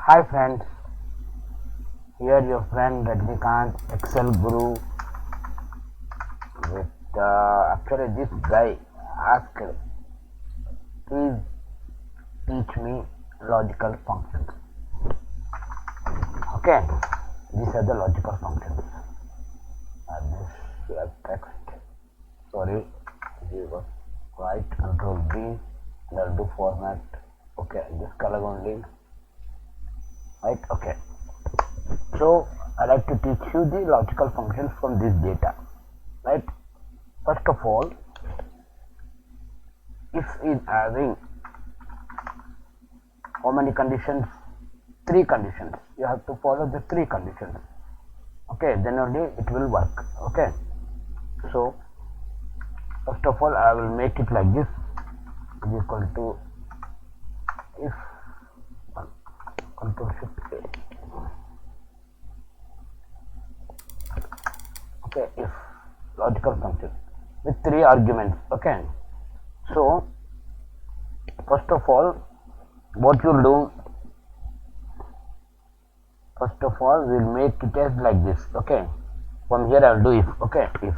Hi friends, here your friend Rajnikant Excel Guru with actually this guy asked, please teach me logical functions. Okay, these are the logical functions. This text, sorry, this was right, control B, and I'll do format. Okay, this color only, right? Okay. So I like to teach you the logical functions from this data, right? First of all, if is having how many conditions? 3 conditions. You have to follow the 3 conditions. Okay, then only it will work. Okay. So first of all, I will make it like this is equal to if control shift A. Okay, if logical function with 3 arguments. Okay, so first of all, what you'll do, first of all we'll make it as like this. Okay, from here I'll do if. Okay, if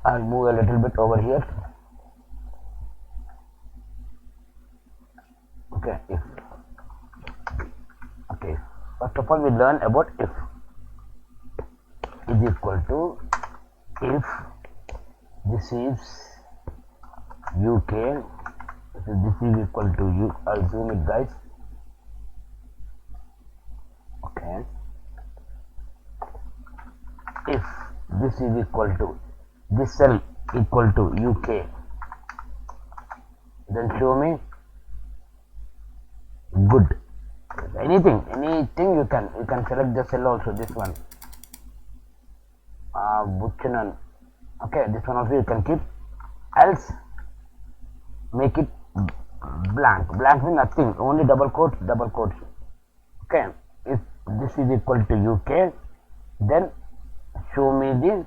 I'll move a little bit over here. Okay, if. Okay, first of all we learn about if is equal to if this is UK, so this is equal to U. I'll zoom it, guys. Okay, if this is equal to this cell equal to UK, then show me good. Anything you can select the cell also. This one, Buchanan. Okay, this one also you can keep. Else, make it blank. Blank means nothing. Only double quotes. Okay, if this is equal to UK, then show me the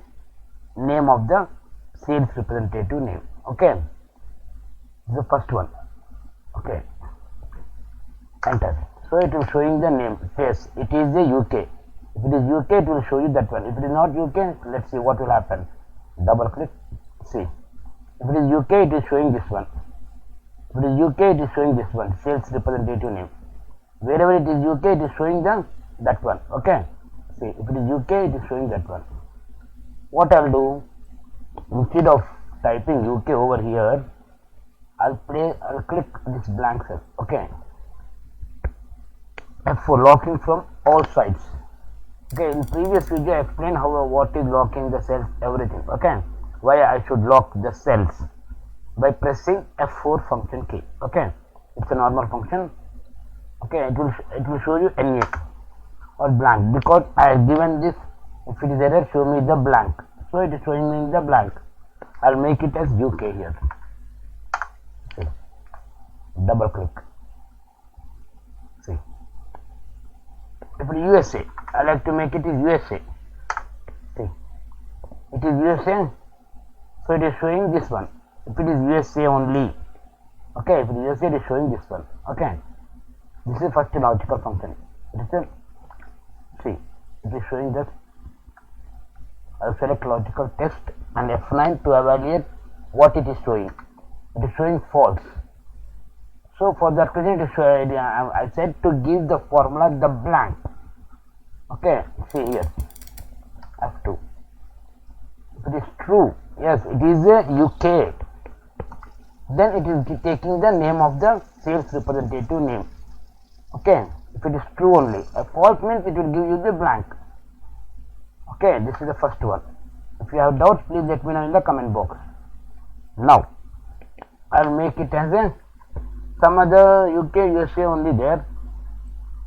name of the sales representative name. Okay, the first one. Okay, enter. So it will showing the name. Yes, it is the UK. If it is UK, it will show you that one. If it is not UK, let's see what will happen. Double click. See, if it is UK, it is showing this one. If it is UK, it is showing this one. Sales representative name. Wherever it is UK, it is showing that one. Okay. See, if it is UK, it is showing that one. What I'll do, instead of typing UK over here, I'll click this blank cell. Okay. F4, locking from all sides. Okay, in previous video I explained what is locking the cells, everything. Okay, why I should lock the cells by pressing F4 function key. Okay, it's a normal function. Okay, it will show you NA or blank because I have given this. If it is error, show me the blank. So it is showing me the blank. I'll make it as UK here. See, double click. See, if it is USA, I like to make it is USA. See, it is USA, so it is showing this one. If it is USA only, okay, if it is USA, it is showing this one. Okay, this is first logical function. It is a, see, it is showing that. I'll select logical test and F9 to evaluate what it is showing. It is showing false. So for that reason, it is showing, I said to give the formula the blank. Okay, see here, F2. If it is true, yes, it is a UK. Then it is taking the name of the sales representative name. Okay, if it is true only. A false means it will give you the blank. Okay, this is the first one. If you have doubts, please let me know in the comment box. Now, I'll make it as a some other UK, USA only there.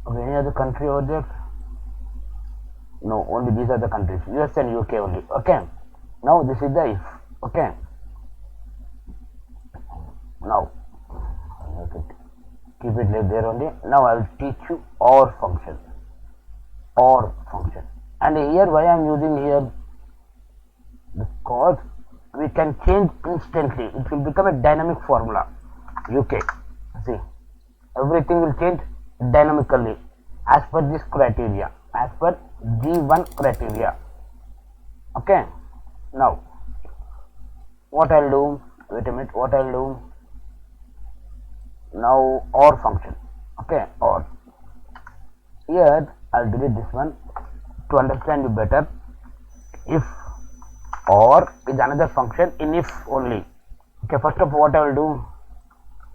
Okay, any other country over there? No, only these are the countries, US and UK only. Okay, now this is the if. Okay, now keep it like there only. Now I will teach you OR function. OR function. And here why I am using here, because we can change instantly. It will become a dynamic formula. UK. See, everything will change dynamically as per this criteria, as per G1 criteria. Okay, now what I'll do, wait a minute, what I'll do now, OR function. Okay, OR. Here I'll delete this one to understand you better. If OR is another function in if only. Okay, first of all, what I will do,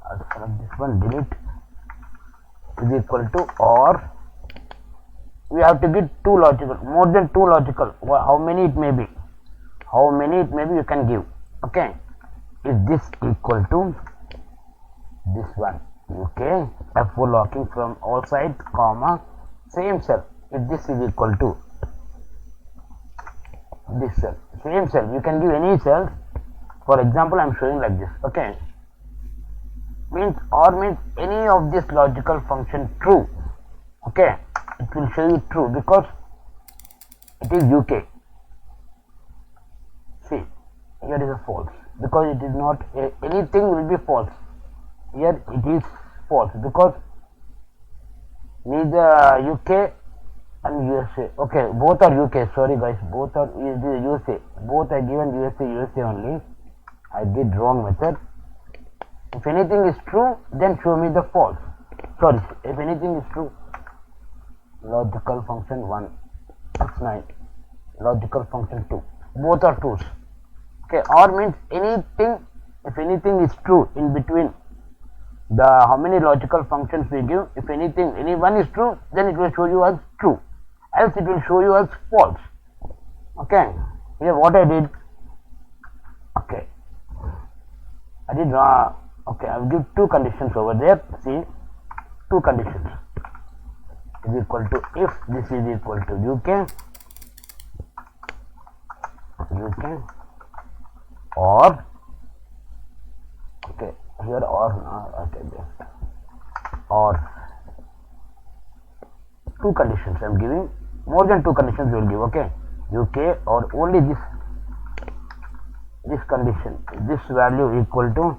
I'll select this one, delete, is equal to OR. We have to give two logical, more than two logical, how many it may be, you can give. Okay, is this equal to this one, okay, F4 locking from all sides, comma, same cell, if this is equal to this cell, same cell, you can give any cell. For example, I am showing like this. Okay, means or means any of this logical function true. Okay, it will show you true because it is UK. See, here is a false because it is not anything will be false. Here it is false because neither UK and USA. Okay, both are UK. Sorry guys, both are USA. Both are given USA only. I did wrong method. If anything is true, then show me the false. Sorry, if anything is true, logical function 1, x9, logical function 2, both are trues. Okay, or means anything, if anything is true in between the how many logical functions we give, if anything, any one is true, then it will show you as true, else it will show you as false. Okay, here what I did, okay, I did okay, I'll give two conditions over there. See, two conditions is equal to if this is equal to UK or, okay, here or okay, or two conditions I am giving, more than two conditions we will give. Okay, UK or only this condition, this value equal to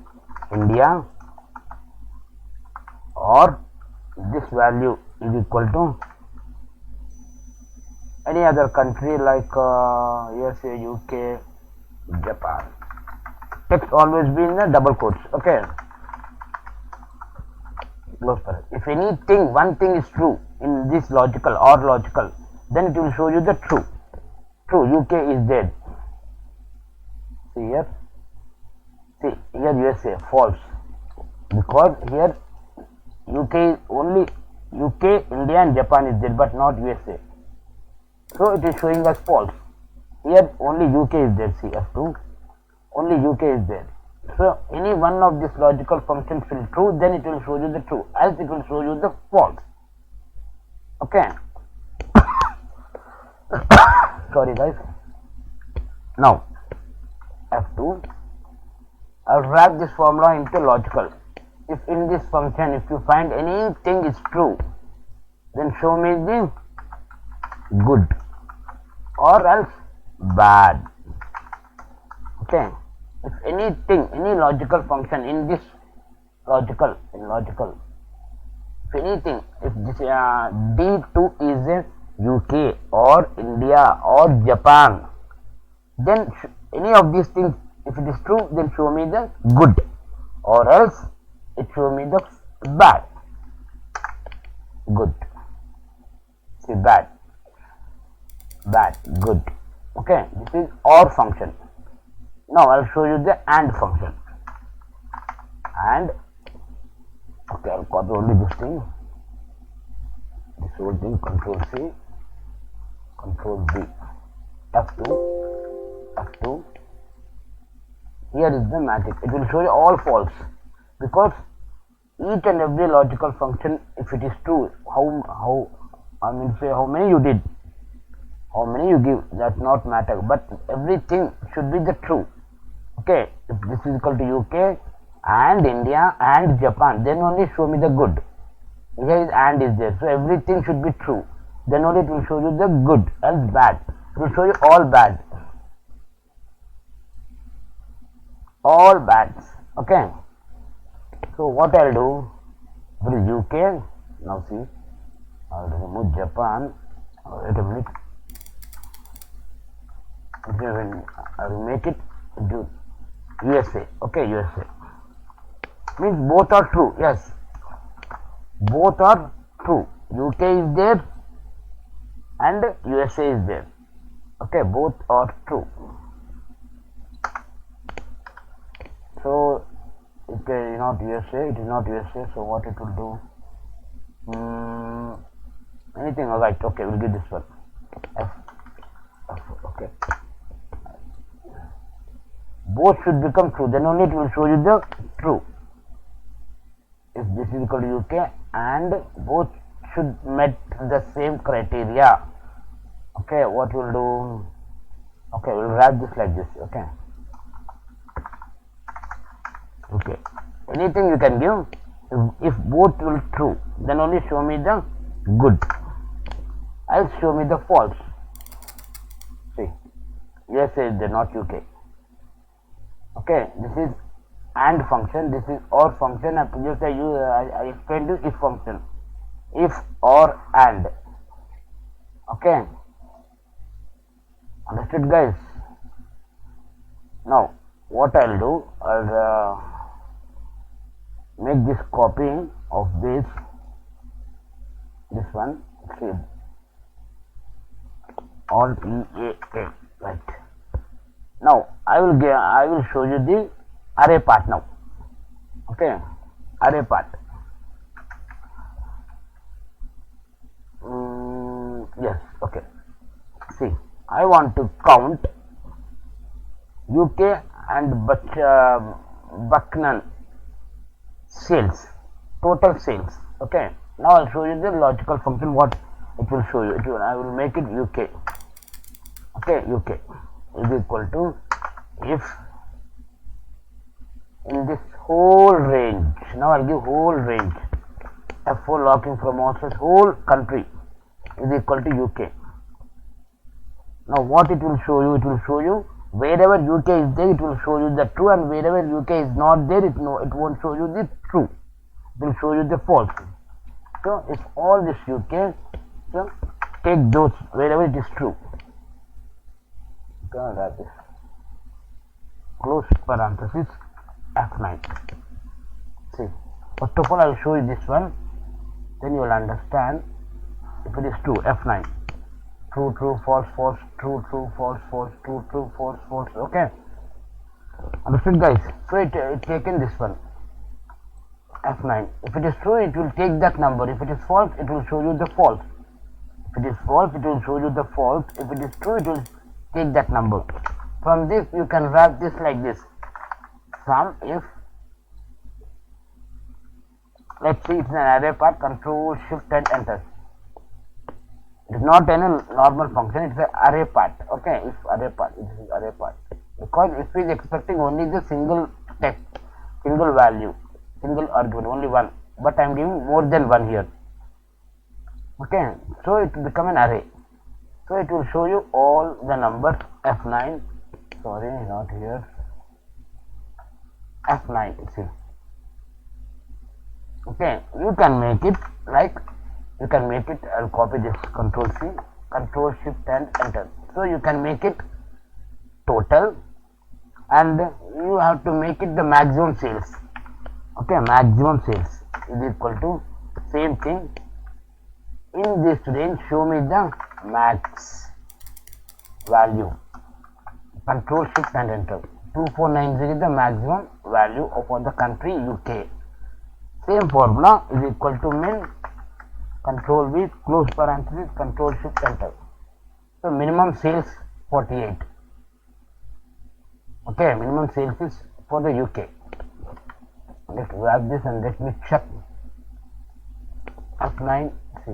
India, or this value is equal to any other country like USA, UK, Japan. Text always be in the double quotes. Okay, close for it. If anything, one thing is true in this logical or logical, then it will show you the true. UK is dead. See here, USA false because here UK is only UK, India and Japan is dead but not USA, so it is showing us false. Here only UK is dead. See, F2, only UK is dead. So any one of these logical functions will true, then it will show you the true, else it will show you the false. Okay. Sorry guys. Now F2, I'll wrap this formula into logical. If in this function, if you find anything is true, then show me the good or else bad. Okay, if anything, any logical function in this logical, if anything, if this D2 is a UK or India or Japan, then any of these things, if it is true, then show me the good, or else it show me the bad. Good. See, bad, good. Okay, this is OR function. Now I'll show you the AND function. And okay, I'll copy only this thing. This whole thing, Control C, Control V, F2. Here is the magic. It will show you all false because each and every logical function, if it is true, how I mean say how many you did, how many you give, that not matter, but everything should be the true. Okay, if this is equal to UK and India and Japan, then only show me the good. Here is and is there, so everything should be true, then only it will show you the good, else bad. It will show you all bad, all bads. Okay, so what I'll do, for UK, Now see, I'll remove Japan. Wait a minute. I will make it do USA. Okay, USA means both are true. Yes, both are true. UK is there and USA is there. Okay, both are true. So it is not USA. It is not USA. So what it will do? Anything? Alright. Okay, we'll give this one. Okay. Both should become true. Then only it will show you the true. If this is equal to UK and both should met the same criteria. Okay, what we'll do? Okay, we'll write this like this. Okay. Okay. Anything you can give. If both will true, then only show me the good. Else show me the false. See, USA is there, not UK. Okay, this is AND function, this is OR function. I explained you if function. If, or, AND. Okay. Understood, guys? Now, what I'll do, I'll make this copy of this one. See, Alt E A, right? Now I will show you the array part now. Okay, array part. Yes. Okay. See, I want to count UK and Bucknell sales, total sales. Okay. Now I'll show you the logical function. What it will show you. I will make it UK. Okay, UK is equal to if in this whole range. Now I'll give whole range. F4 locking from offset whole country is equal to UK. Now what it will show you? It will show you wherever UK is there, it will show you the true, and wherever UK is not there, it won't show you the true. It will show you the false. So if all this UK, so take those wherever it is true. That is close parenthesis F9. See, first of all I will show you this one, then you will understand. If it is true, F9, true, true, false, false, true, true, false, false, true, true, false, false. Okay, understood, guys? So it taken this one, F9. If it is true, it will take that number. If it is false, it will show you the false. If it is false, it will show you the false. If it is true, it will take that number. From this you can write this like this: sum if, let's see, it's an array part, Control Shift and Enter. It is not any normal function, it's an array part. Okay, if array part, it is array part, because if it is expecting only the single text, single value, single argument, only one, but I am giving more than one here. Okay, so it will become an array. So it will show you all the numbers. F9, sorry, not here, F9, see. Okay, you can make it like, you can make it, I'll copy this, Control C, Control Shift and Enter. So you can make it total, and you have to make it the maximum sales. Okay, maximum sales is equal to same thing. In this range, show me the max value. Control Shift and Enter. 2490 is the maximum value of the country UK. Same formula is equal to min, Control V, close parenthesis, Control Shift Enter. So minimum sales 48. Okay, minimum sales is for the UK. Let's grab this and let me check. F9, see.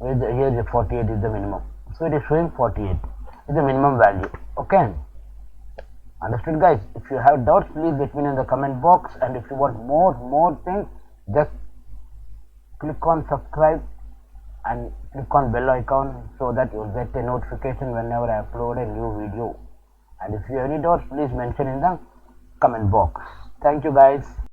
Here the 48 is the minimum. So it is showing 48 is the minimum value. Okay. Understood, guys? If you have doubts, please let me know in the comment box. And if you want more things, just click on subscribe and click on bell icon so that you will get a notification whenever I upload a new video. And if you have any doubts, please mention in the comment box. Thank you, guys.